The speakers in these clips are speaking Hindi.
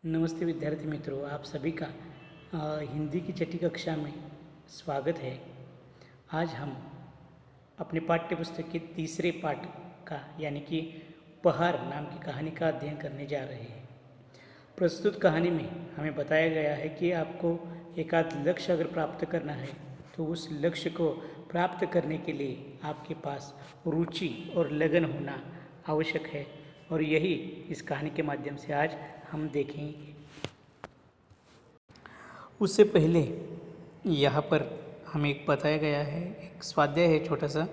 नमस्ते विद्यार्थी मित्रों, आप सभी का हिंदी की छठी कक्षा में स्वागत है। आज हम अपने पाठ्य पुस्तक के तीसरे पाठ का यानी कि उपहार नाम की कहानी का अध्ययन करने जा रहे हैं। प्रस्तुत कहानी में हमें बताया गया है कि आपको एक आध लक्ष्य अगर प्राप्त करना है तो उस लक्ष्य को प्राप्त करने के लिए आपके पास रुचि और लगन होना आवश्यक है, और यही इस कहानी के माध्यम से आज हम देखेंगे। उससे पहले यहाँ पर हमें एक बताया गया है, एक स्वाध्याय है छोटा सा,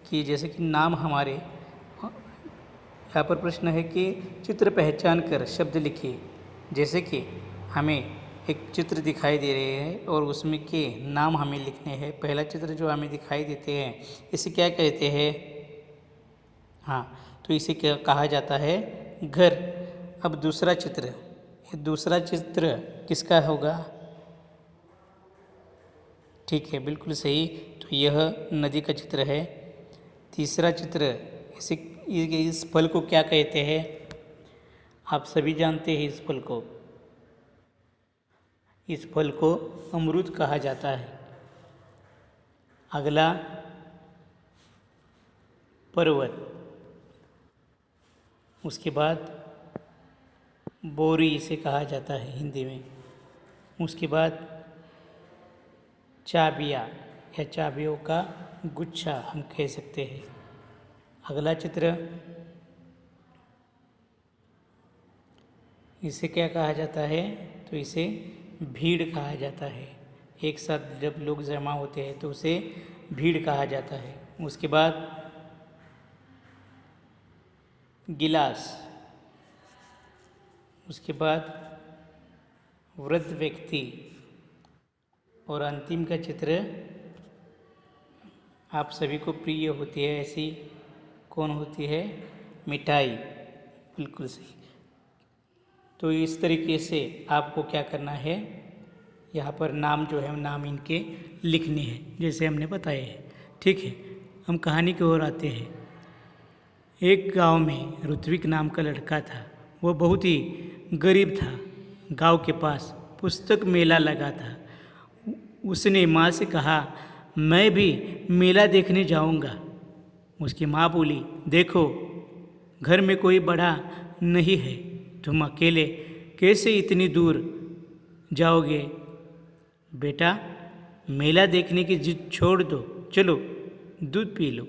कि जैसे कि नाम हमारे, यहाँ पर प्रश्न है कि चित्र पहचान कर शब्द लिखिए। जैसे कि हमें एक चित्र दिखाई दे रहे हैं और उसमें के नाम हमें लिखने हैं। पहला चित्र जो हमें दिखाई देते हैं इसे क्या कहते हैं? हाँ, तो इसे क्या कहा जाता है? घर। अब दूसरा चित्र, ये दूसरा चित्र किसका होगा? ठीक है, बिल्कुल सही। तो यह नदी का चित्र है। तीसरा चित्र, इस फल को क्या कहते हैं? आप सभी जानते हैं इस फल को। इस फल को अमरूद कहा जाता है। अगला पर्वत, उसके बाद बोरी इसे कहा जाता है हिंदी में। उसके बाद चाबियाँ या चाबियों का गुच्छा हम कह सकते हैं। अगला चित्र, इसे क्या कहा जाता है? तो इसे भीड़ कहा जाता है। एक साथ जब लोग जमा होते हैं तो उसे भीड़ कहा जाता है। उसके बाद गिलास, उसके बाद वृद्ध व्यक्ति, और अंतिम का चित्र आप सभी को प्रिय होती है ऐसी कौन होती है? मिठाई। बिल्कुल सही। तो इस तरीके से आपको क्या करना है, यहाँ पर नाम जो है नाम इनके लिखने हैं जैसे हमने बताया है। ठीक है, हम कहानी की ओर आते हैं। एक गांव में ऋत्विक नाम का लड़का था। वह बहुत ही गरीब था। गांव के पास पुस्तक मेला लगा था। उसने माँ से कहा, मैं भी मेला देखने जाऊंगा। उसकी माँ बोली, देखो घर में कोई बड़ा नहीं है, तुम अकेले कैसे इतनी दूर जाओगे? बेटा, मेला देखने की जिद छोड़ दो, चलो दूध पी लो।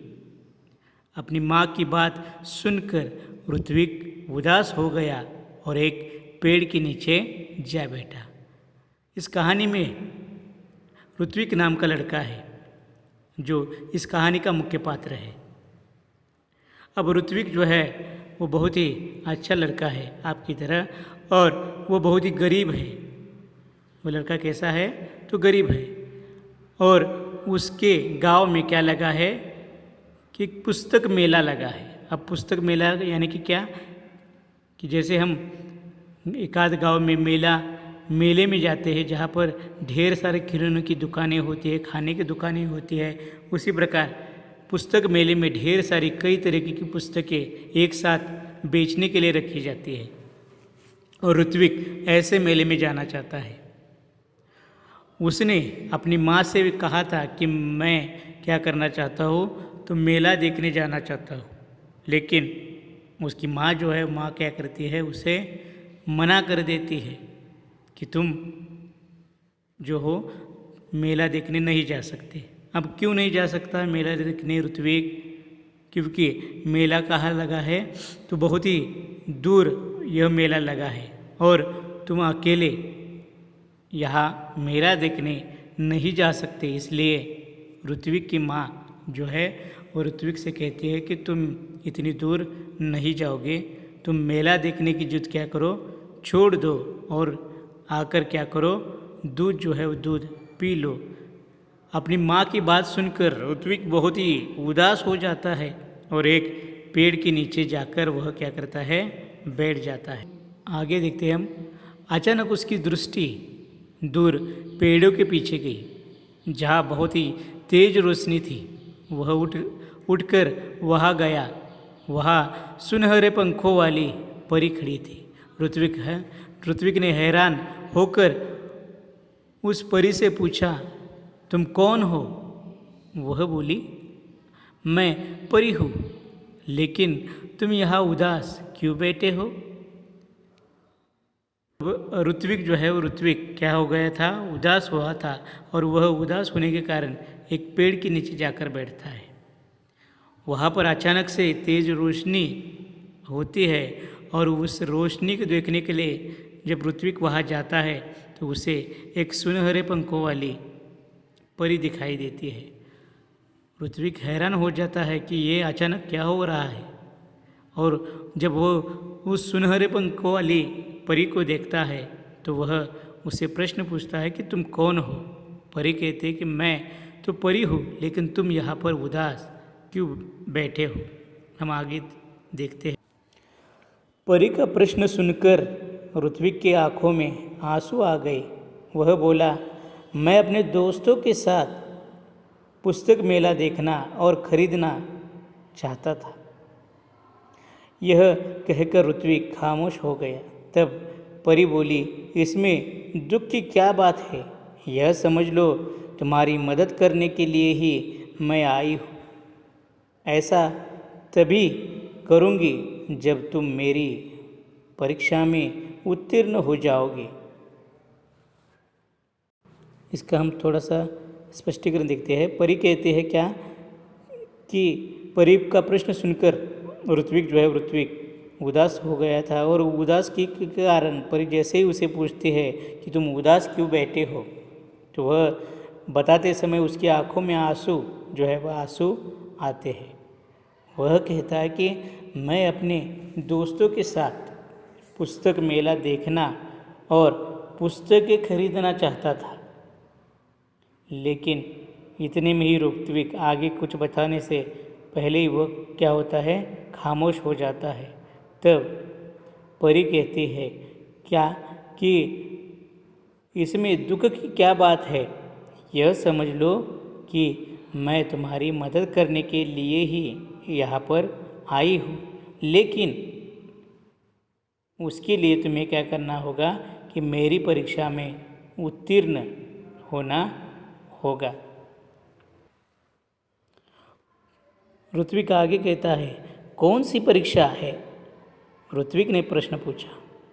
अपनी माँ की बात सुनकर ऋत्विक उदास हो गया और एक पेड़ के नीचे जा बैठा। इस कहानी में ऋत्विक नाम का लड़का है जो इस कहानी का मुख्य पात्र है। अब ऋत्विक जो है वो बहुत ही अच्छा लड़का है आपकी तरह, और वो बहुत ही गरीब है। वो लड़का कैसा है? तो गरीब है। और उसके गांव में क्या लगा है कि पुस्तक मेला लगा है। अब पुस्तक मेला यानी कि क्या, कि जैसे हम एकाध गांव में मेले में जाते हैं जहाँ पर ढेर सारे खिलौनों की दुकानें होती है, खाने की दुकानें होती है, उसी प्रकार पुस्तक मेले में ढेर सारी कई तरीके की पुस्तकें एक साथ बेचने के लिए रखी जाती है। और ऋत्विक ऐसे मेले में जाना चाहता है। उसने अपनी माँ से कहा था कि मैं क्या करना चाहता हूँ, तो मेला देखने जाना चाहता हूँ। लेकिन उसकी माँ जो है, माँ क्या करती है, उसे मना कर देती है कि तुम जो हो मेला देखने नहीं जा सकते। अब क्यों नहीं जा सकता मेला देखने ऋत्विक? क्योंकि मेला कहाँ लगा है? तो बहुत ही दूर यह मेला लगा है और तुम अकेले यहाँ मेला देखने नहीं जा सकते। इसलिए ऋत्विक की माँ जो है वो ऋत्विक से कहती है कि तुम इतनी दूर नहीं जाओगे, तुम मेला देखने की जिद क्या करो, छोड़ दो और आकर क्या करो, दूध जो है वो दूध पी लो। अपनी माँ की बात सुनकर ऋत्विक बहुत ही उदास हो जाता है और एक पेड़ के नीचे जाकर वह क्या करता है, बैठ जाता है। आगे देखते हैं हम। अचानक उसकी दृष्टि दूर पेड़ों के पीछे गई जहाँ बहुत ही तेज रोशनी थी। वह उठकर वहाँ गया। वहाँ सुनहरे पंखों वाली परी खड़ी थी। ऋत्विक ने हैरान होकर उस परी से पूछा, तुम कौन हो? वह बोली, मैं परी हूँ, लेकिन तुम यहाँ उदास क्यों बैठे हो? ऋत्विक जो है वो ऋत्विक क्या हो गया था, उदास हुआ था, और वह उदास होने के कारण एक पेड़ के नीचे जाकर बैठता है। वहाँ पर अचानक से तेज रोशनी होती है और उस रोशनी को देखने के लिए जब ऋत्विक वहाँ जाता है तो उसे एक सुनहरे पंखों वाली परी दिखाई देती है। ऋत्विक हैरान हो जाता है कि ये अचानक क्या हो रहा है, और जब वो उस सुनहरे पंखों वाली परी को देखता है तो वह उससे प्रश्न पूछता है कि तुम कौन हो? परी कहते हैं कि मैं तो परी हूँ, लेकिन तुम यहाँ पर उदास क्यों बैठे हो? हम आगे देखते हैं। परी का प्रश्न सुनकर ऋत्विक की आंखों में आंसू आ गए। वह बोला, मैं अपने दोस्तों के साथ पुस्तक मेला देखना और खरीदना चाहता था। यह कहकर ऋत्विक खामोश हो गया। तब परी बोली, इसमें दुख की क्या बात है? यह समझ लो, तुम्हारी मदद करने के लिए ही मैं आई हूँ। ऐसा तभी करूँगी जब तुम मेरी परीक्षा में उत्तीर्ण हो जाओगे। इसका हम थोड़ा सा स्पष्टीकरण देखते हैं। परी कहते हैं क्या कि परी का प्रश्न सुनकर ऋत्विक जो है ऋत्विक उदास हो गया था, और उदास के कारण परी जैसे ही उसे पूछती है कि तुम उदास क्यों बैठे हो, तो वह बताते समय उसकी आंखों में आंसू जो है वह आंसू आते हैं। वह कहता है कि मैं अपने दोस्तों के साथ पुस्तक मेला देखना और पुस्तकें खरीदना चाहता था, लेकिन इतने में ही ऋत्विक आगे कुछ बताने से पहले ही वह क्या होता है, खामोश हो जाता है। तब परी कहती है क्या कि इसमें दुख की क्या बात है? यह समझ लो कि मैं तुम्हारी मदद करने के लिए ही यहाँ पर आई हूँ, लेकिन उसके लिए तुम्हें क्या करना होगा कि मेरी परीक्षा में उत्तीर्ण होना होगा। ऋत्विक आगे कहता है, कौन सी परीक्षा है? ऋत्विक ने प्रश्न पूछा।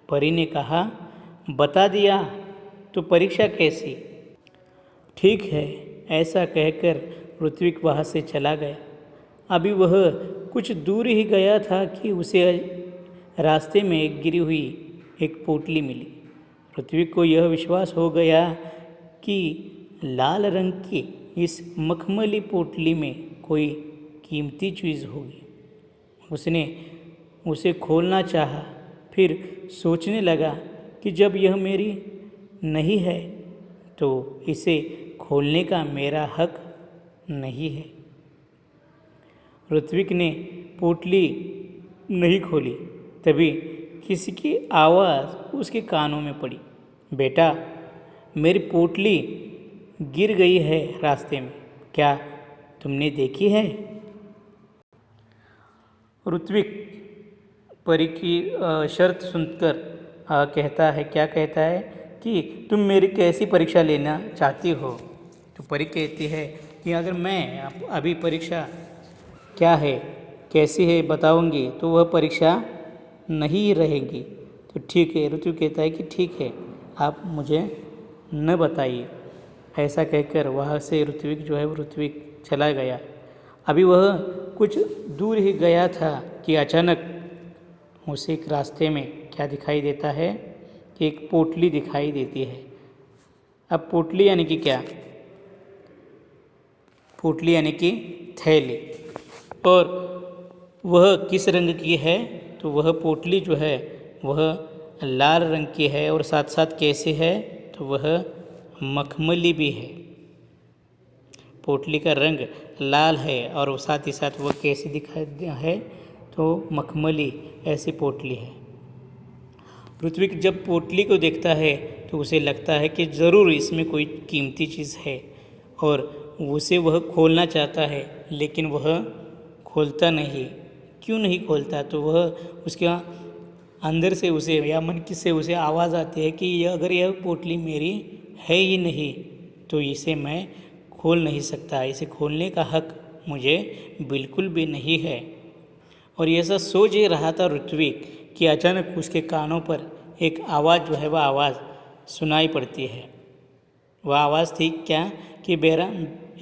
परी ने कहा, बता दिया तो परीक्षा कैसी? ठीक है, ऐसा कहकर ऋत्विक वहाँ से चला गया। अभी वह कुछ दूर ही गया था कि उसे रास्ते में एक गिरी हुई एक पोटली मिली। ऋत्विक को यह विश्वास हो गया कि लाल रंग की इस मखमली पोटली में कोई कीमती चीज़ होगी। उसने उसे खोलना चाहा, फिर सोचने लगा कि जब यह मेरी नहीं है तो इसे खोलने का मेरा हक नहीं है। ऋत्विक ने पोटली नहीं खोली, तभी किसी की आवाज़ उसके कानों में पड़ी, बेटा, मेरी पोटली गिर गई है रास्ते में, क्या तुमने देखी है? ऋत्विक परी की शर्त सुनकर कहता है, क्या कहता है कि तुम मेरी कैसी परीक्षा लेना चाहती हो? तो परी कहती है कि अगर मैं अभी परीक्षा क्या है, कैसी है बताऊंगी तो वह परीक्षा नहीं रहेगी। तो ठीक है, ऋत्विक कहता है कि ठीक है, आप मुझे न बताइए। ऐसा कहकर वहाँ से ऋत्विक जो है वो ऋत्विक चला गया। अभी वह कुछ दूर ही गया था कि अचानक उसे एक रास्ते में क्या दिखाई देता है कि एक पोटली दिखाई देती है। अब पोटली यानी कि क्या? पोटली यानी कि थैली। और वह किस रंग की है? तो वह पोटली जो है वह लाल रंग की है, और साथ साथ कैसे है? तो वह मखमली भी है। पोटली का रंग लाल है और साथ ही साथ वह कैसी दिखाई है? तो मखमली ऐसी पोटली है। ऋत्विक जब पोटली को देखता है तो उसे लगता है कि ज़रूर इसमें कोई कीमती चीज़ है, और उसे वह खोलना चाहता है, लेकिन वह खोलता नहीं। क्यों नहीं खोलता? तो वह उसका अंदर से उसे या मन की से उसे आवाज़ आती है कि अगर यह पोटली मेरी है ही नहीं तो इसे मैं खोल नहीं सकता, इसे खोलने का हक मुझे बिल्कुल भी नहीं है। और ये ऐसा सोच ही रहा था ऋत्विक कि अचानक उसके कानों पर एक आवाज़ जो है वह आवाज़ सुनाई पड़ती है। वह आवाज़ थी क्या कि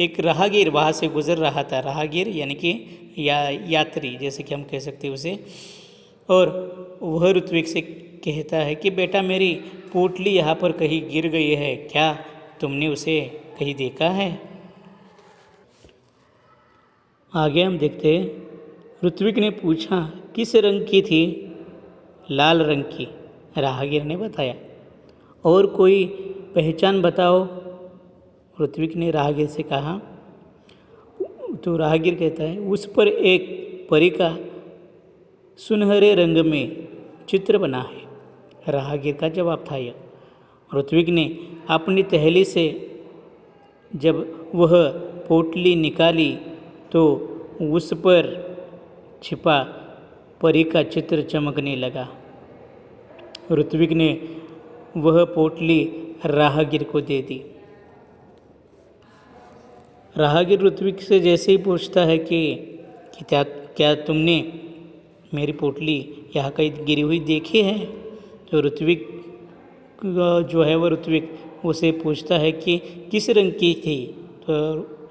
एक राहगीर वहाँ से गुजर रहा था। राहगीर यानी कि यात्री जैसे कि हम कह सकते हैं उसे। और वह ऋत्विक से कहता है कि बेटा मेरी पोटली यहाँ पर कहीं गिर गई है, क्या तुमने उसे कहीं देखा है? आगे हम देखते हैं, ऋत्विक ने पूछा किस रंग की थी? लाल रंग की, राहगीर ने बताया। और कोई पहचान बताओ, ऋत्विक ने राहगीर से कहा। तो राहगीर कहता है उस पर एक परी का सुनहरे रंग में चित्र बना है। राहगीर का जवाब था यह। ऋत्विक ने अपनी थैली से जब वह पोटली निकाली तो उस पर छिपा परी का चित्र चमकने लगा। ऋत्विक ने वह पोटली राहगीर को दे दी। राहगीर ऋत्विक से जैसे ही पूछता है कि क्या तुमने मेरी पोटली यहाँ कहीं गिरी हुई देखी है? तो ऋत्विक जो है वो ऋत्विक उसे पूछता है कि किस रंग की थी? तो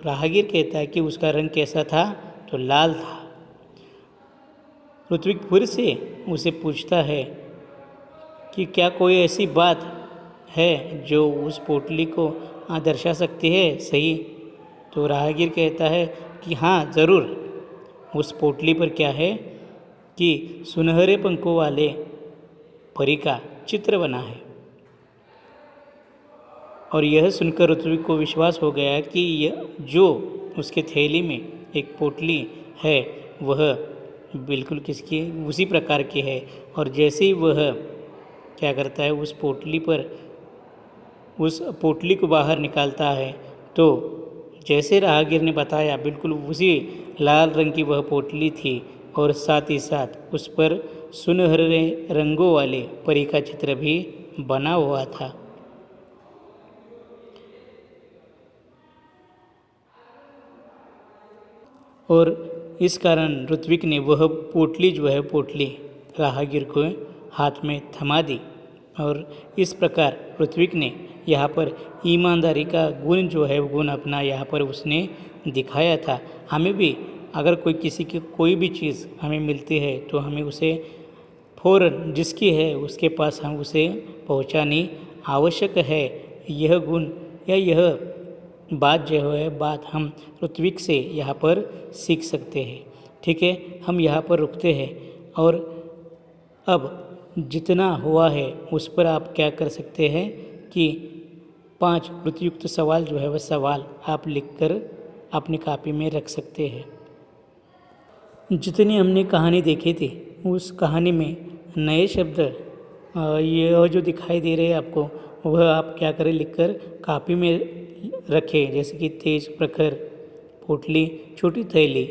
राहगीर कहता है कि उसका रंग कैसा था? तो लाल था। ऋत्विक फिर से उसे पूछता है कि क्या कोई ऐसी बात है जो उस पोटली को दर्शा सकती है सही? तो राहगीर कहता है कि हाँ ज़रूर, उस पोटली पर क्या है कि सुनहरे पंखों वाले परी का चित्र बना है। और यह सुनकर ऋत्विक को विश्वास हो गया कि यह जो उसके थैली में एक पोटली है वह बिल्कुल किसकी उसी प्रकार की है। और जैसे ही वह क्या करता है उस पोटली को बाहर निकालता है तो जैसे राहगीर ने बताया बिल्कुल उसी लाल रंग की वह पोटली थी और साथ ही साथ उस पर सुनहरे रंगों वाले परी का चित्र भी बना हुआ था। और इस कारण ऋत्विक ने वह पोटली जो है पोटली राहगीर को हाथ में थमा दी। और इस प्रकार ऋत्विक ने यहाँ पर ईमानदारी का गुण जो है गुण अपना यहाँ पर उसने दिखाया था। हमें भी अगर किसी की कोई भी चीज़ हमें मिलती है तो हमें उसे फ़ौरन जिसकी है उसके पास हम उसे पहुँचानी आवश्यक है। यह गुण या यह बात जो है बात हम ऋत्विक से यहाँ पर सीख सकते हैं। ठीक है, हम यहाँ पर रुकते हैं और अब जितना हुआ है उस पर आप क्या कर सकते हैं कि 5 प्रयुक्त सवाल जो है वह सवाल आप लिखकर अपनी कॉपी में रख सकते हैं। जितनी हमने कहानी देखी थी उस कहानी में नए शब्द ये जो दिखाई दे रहे हैं आपको वह आप क्या करें लिखकर कॉपी में रखें। जैसे कि तेज, प्रखर, पोटली, छोटी थैली,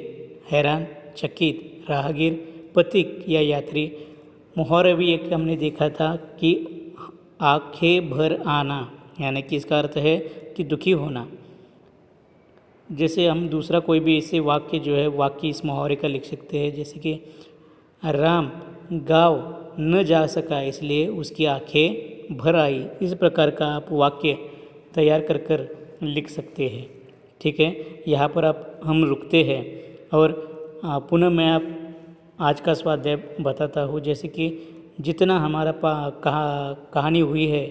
हैरान, चकित, राहगीर, पथिक या यात्री। मुहावरा भी एक हमने देखा था कि आंखें भर आना, यानी कि इसका अर्थ है कि दुखी होना। जैसे हम दूसरा कोई भी ऐसे वाक्य जो है वाक्य इस मुहावरे का लिख सकते हैं। जैसे कि राम गाँव न जा सका इसलिए उसकी आंखें भर आई। इस प्रकार का आप वाक्य तैयार कर लिख सकते हैं। ठीक है, यहाँ पर हम रुकते हैं और पुनः मैं आप आज का स्वाध्याय बताता हूँ। जैसे कि जितना हमारा कहानी हुई है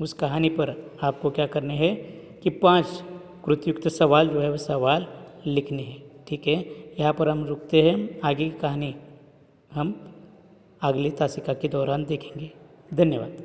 उस कहानी पर आपको क्या करने हैं कि 5 कृतयुक्त सवाल जो है वह सवाल लिखने हैं। ठीक है, यहाँ पर हम रुकते हैं। आगे की कहानी हम अगली तासिका के दौरान देखेंगे। धन्यवाद।